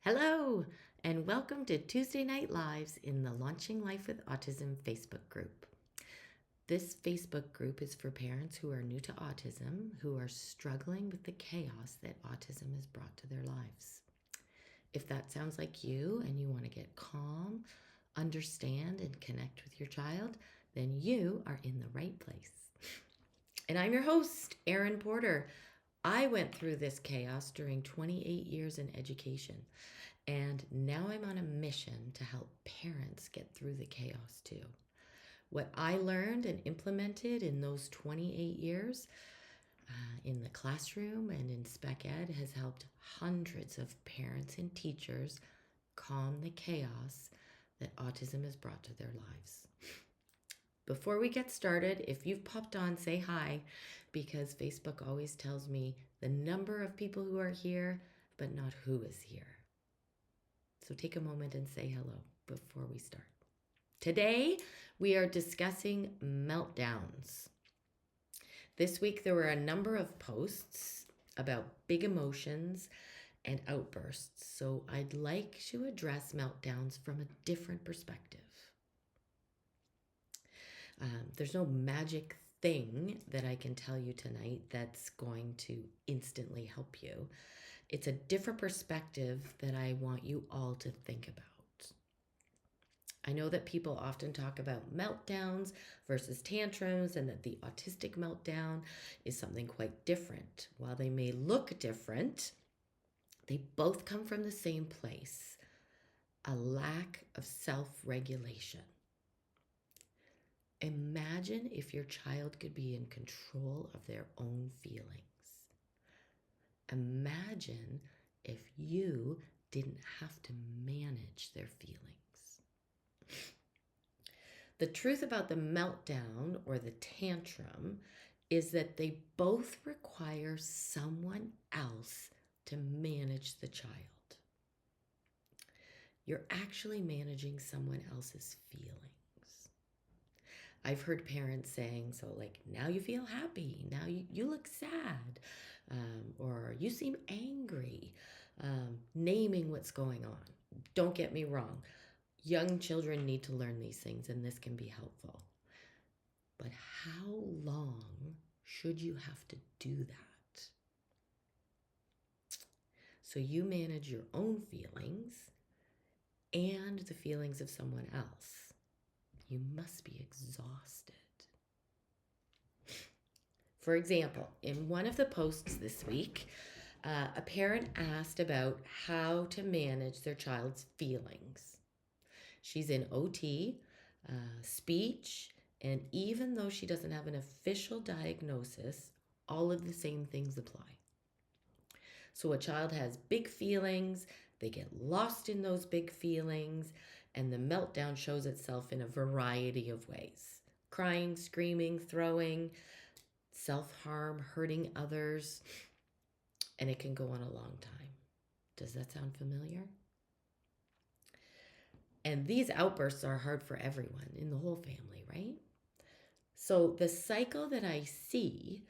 Hello, and welcome to Tuesday Night Lives in the Launching Life with Autism Facebook group. This Facebook group is for parents who are new to autism, who are struggling with the chaos that autism has brought to their lives. If that sounds like you and you want to get calm, understand, and connect with your child, then you are in the right place. And I'm your host, Erin Porter. I went through this chaos during 28 years in education. And now I'm on a mission to help parents get through the chaos too. What I learned and implemented in those 28 years in the classroom and in spec ed has helped hundreds of parents and teachers calm the chaos that autism has brought to their lives. Before we get started, if you've popped on, say hi, because Facebook always tells me the number of people who are here, but not who is here. So take a moment and say hello before we start. Today, we are discussing meltdowns. This week, there were a number of posts about big emotions and outbursts. So I'd like to address meltdowns from a different perspective. There's no magic thing that I can tell you tonight that's going to instantly help you. It's a different perspective that I want you all to think about. I know that people often talk about meltdowns versus tantrums and that the autistic meltdown is something quite different. While they may look different, they both come from the same place, a lack of self-regulation. Imagine if your child could be in control of their own feelings. Imagine if you didn't have to manage their feelings. The truth about the meltdown or the tantrum is that they both require someone else to manage the child. You're actually managing someone else's feelings. I've heard parents saying, so like, now you feel happy, now you look sad, or you seem angry, naming what's going on. Don't get me wrong. Young children need to learn these things, and this can be helpful. But how long should you have to do that? So you manage your own feelings and the feelings of someone else. You must be exhausted. For example, in one of the posts this week, a parent asked about how to manage their child's feelings. She's in OT, speech, and even though she doesn't have an official diagnosis, all of the same things apply. So a child has big feelings, they get lost in those big feelings, and the meltdown shows itself in a variety of ways. Crying, screaming, throwing, self-harm, hurting others, and it can go on a long time. Does that sound familiar? And these outbursts are hard for everyone in the whole family, right? So the cycle that I see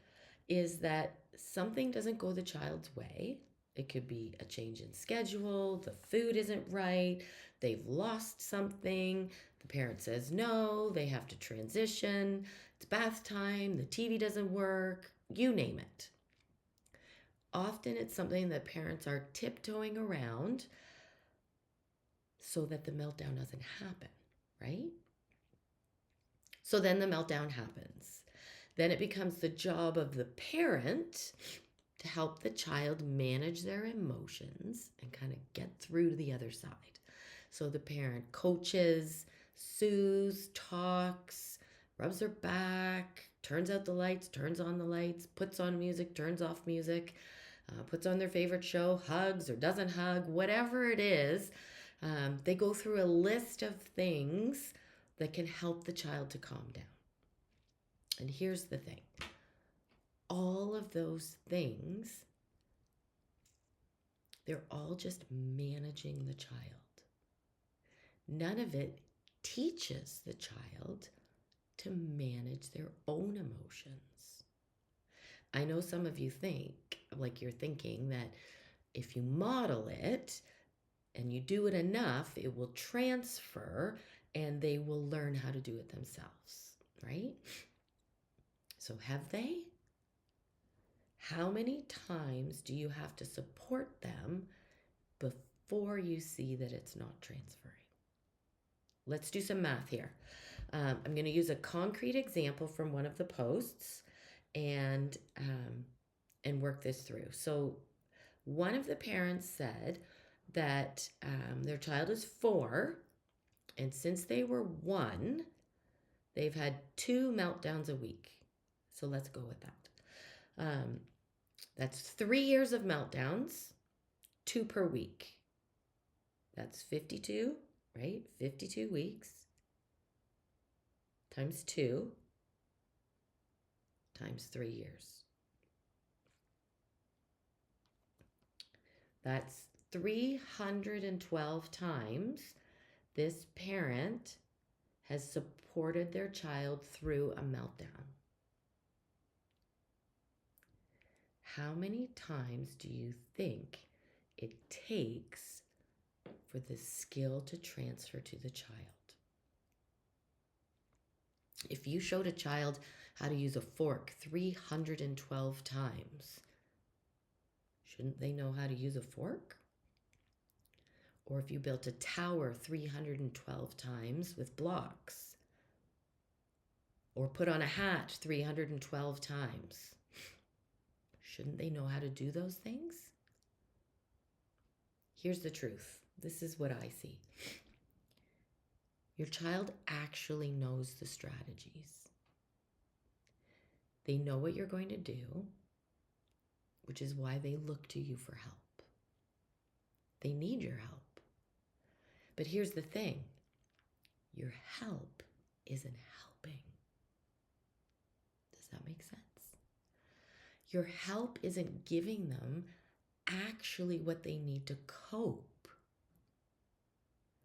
is that something doesn't go the child's way. It could be a change in schedule, the food isn't right, they've lost something, the parent says no, they have to transition, it's bath time, the TV doesn't work, you name it. Often it's something that parents are tiptoeing around so that the meltdown doesn't happen, right? So then the meltdown happens. Then it becomes the job of the parent to help the child manage their emotions and kind of get through to the other side. So the parent coaches, soothes, talks, rubs their back, turns out the lights, turns on the lights, puts on music, turns off music, puts on their favorite show, hugs or doesn't hug, whatever it is. They go through a list of things that can help the child to calm down. And here's the thing. All of those things, they're all just managing the child. None of it teaches the child to manage their own emotions. I know some of you think, like you're thinking that if you model it And you do it enough, it will transfer and they will learn how to do it themselves, right? So have they? How many times do you have to support them before you see that it's not transferring? Let's do some math here. I'm going to use a concrete example from one of the posts and work this through. So one of the parents said that their child is 4, and since they were 1, they've had 2 meltdowns a week. So let's go with that. That's 3 years of meltdowns, 2 per week. That's 52, right? 52 weeks times 2 times 3 years. That's 312 times this parent has supported their child through a meltdown. How many times do you think it takes for the skill to transfer to the child? If you showed a child how to use a fork 312 times, shouldn't they know how to use a fork? Or if you built a tower 312 times with blocks, or put on a hat 312 times, shouldn't they know how to do those things? Here's the truth. This is what I see. Your child actually knows the strategies. They know what you're going to do, which is why they look to you for help. They need your help. But here's the thing. Your help isn't helping. Does that make sense? Your help isn't giving them actually what they need to cope,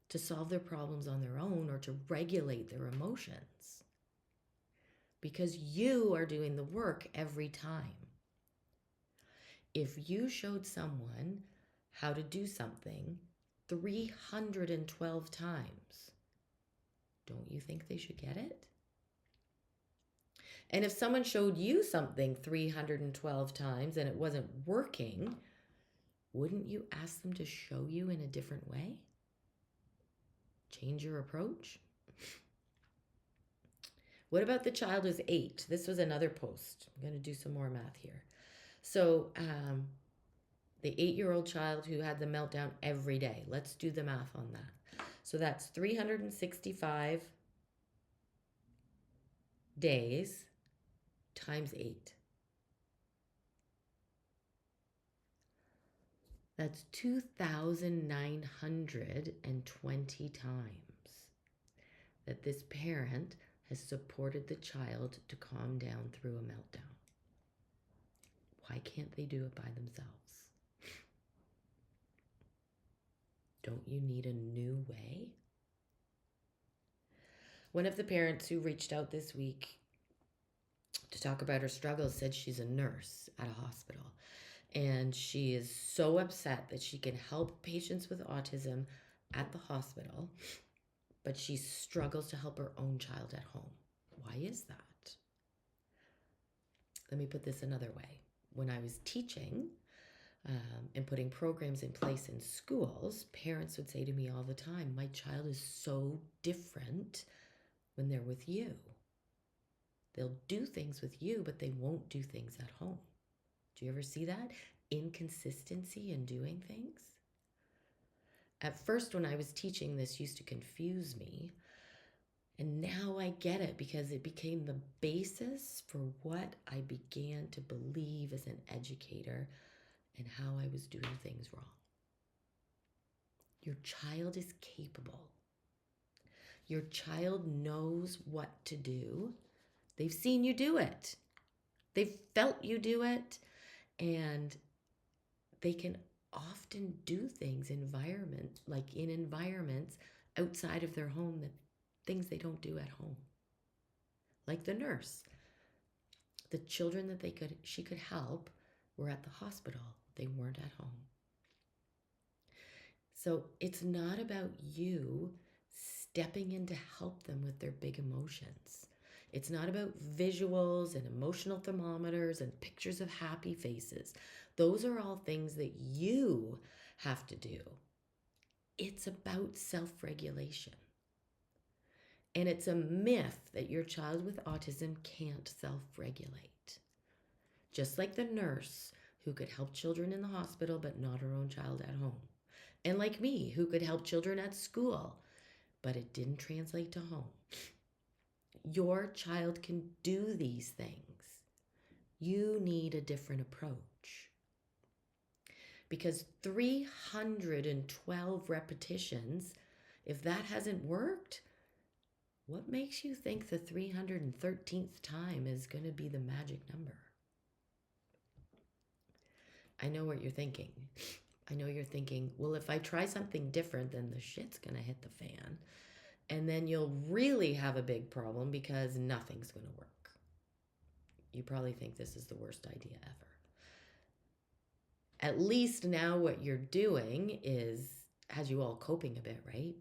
to solve their problems on their own, or to regulate their emotions. Because you are doing the work every time. If you showed someone how to do something 312 times, don't you think they should get it? And if someone showed you something 312 times and it wasn't working, wouldn't you ask them to show you in a different way? Change your approach? What about the child who's 8? This was another post. I'm going to do some more math here. So the 8-year-old child who had the meltdown every day. Let's do the math on that. So that's 365 days times 8. That's 2,920 times that this parent has supported the child to calm down through a meltdown. Why can't they do it by themselves? Don't you need a new way? One of the parents who reached out this week to talk about her struggles said she's a nurse at a hospital. And she is so upset that she can help patients with autism at the hospital, but she struggles to help her own child at home. Why is that? Let me put this another way. When I was teaching and putting programs in place in schools, parents would say to me all the time, my child is so different when they're with you. They'll do things with you, but they won't do things at home. Do you ever see that? Inconsistency in doing things? At first, when I was teaching, this used to confuse me. And now I get it because it became the basis for what I began to believe as an educator and how I was doing things wrong. Your child is capable. Your child knows what to do. They've seen you do it. They've felt you do it. And they can often do things in environments outside of their home, that things they don't do at home. Like the nurse. The children that she could help were at the hospital. They weren't at home. So it's not about you stepping in to help them with their big emotions. It's not about visuals and emotional thermometers and pictures of happy faces. Those are all things that you have to do. It's about self regulation. And it's a myth that your child with autism can't self regulate. Just like the nurse who could help children in the hospital but not her own child at home. And like me, who could help children at school, but it didn't translate to home. Your child can do these things. You need a different approach. Because 312 repetitions, if that hasn't worked, what makes you think the 313th time is going to be the magic number? I know what you're thinking. I know you're thinking, well, if I try something different, then the shit's going to hit the fan. And then you'll really have a big problem because nothing's going to work. You probably think this is the worst idea ever. At least now what you're doing has you all coping a bit, right?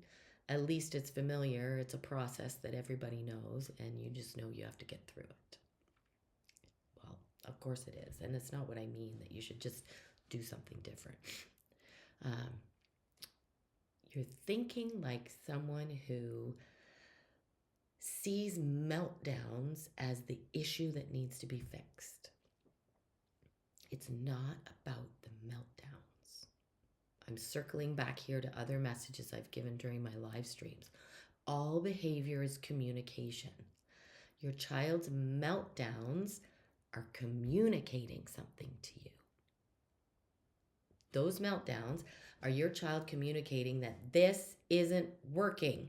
At least it's familiar. It's a process that everybody knows, and you just know you have to get through it. Well, of course it is. And it's not what I mean that you should just do something different. You're thinking like someone who sees meltdowns as the issue that needs to be fixed. It's not about the meltdowns. I'm circling back here to other messages I've given during my live streams. All behavior is communication. Your child's meltdowns are communicating something to you. Those meltdowns are your child communicating that this isn't working.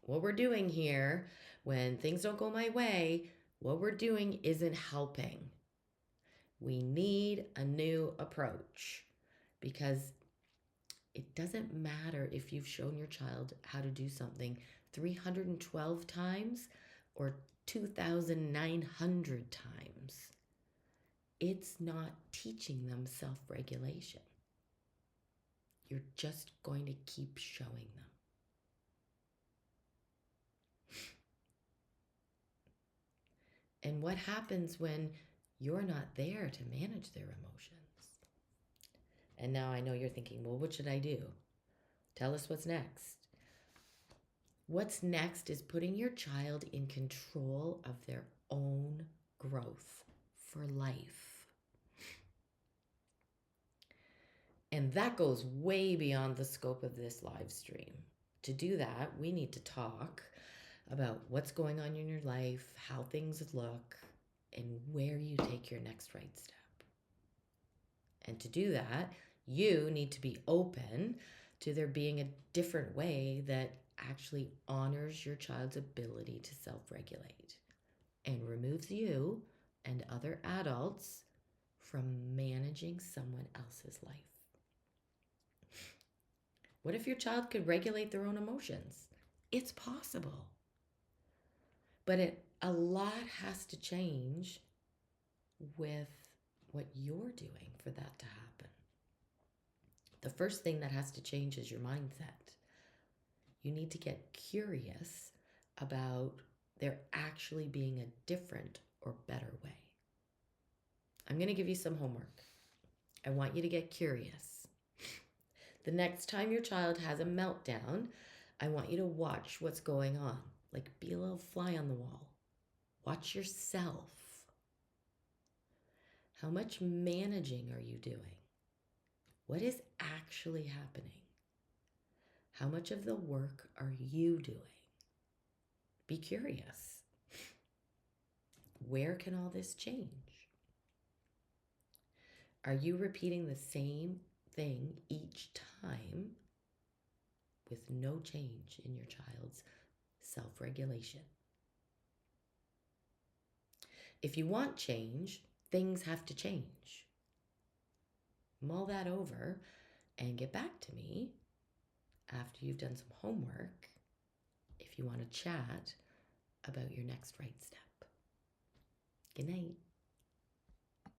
What we're doing here, when things don't go my way, what we're doing isn't helping. We need a new approach because it doesn't matter if you've shown your child how to do something 312 times or 2,900 times. It's not teaching them self-regulation. You're just going to keep showing them. And what happens when you're not there to manage their emotions? And now I know you're thinking, well, what should I do? Tell us what's next. What's next is putting your child in control of their own growth for life. And that goes way beyond the scope of this live stream. To do that, we need to talk about what's going on in your life, how things look, and where you take your next right step. And to do that, you need to be open to there being a different way that actually honors your child's ability to self-regulate and removes you and other adults from managing someone else's life. What if your child could regulate their own emotions? It's possible. But a lot has to change with what you're doing for that to happen. The first thing that has to change is your mindset. You need to get curious about there actually being a different or better way. I'm going to give you some homework. I want you to get curious. The next time your child has a meltdown, I want you to watch what's going on. Like, be a little fly on the wall. Watch yourself. How much managing are you doing? What is actually happening? How much of the work are you doing? Be curious. Where can all this change? Are you repeating the same thing each time with no change in your child's self-regulation? If you want change, things have to change. Mull that over and get back to me after you've done some homework if you want to chat about your next right step. Good night.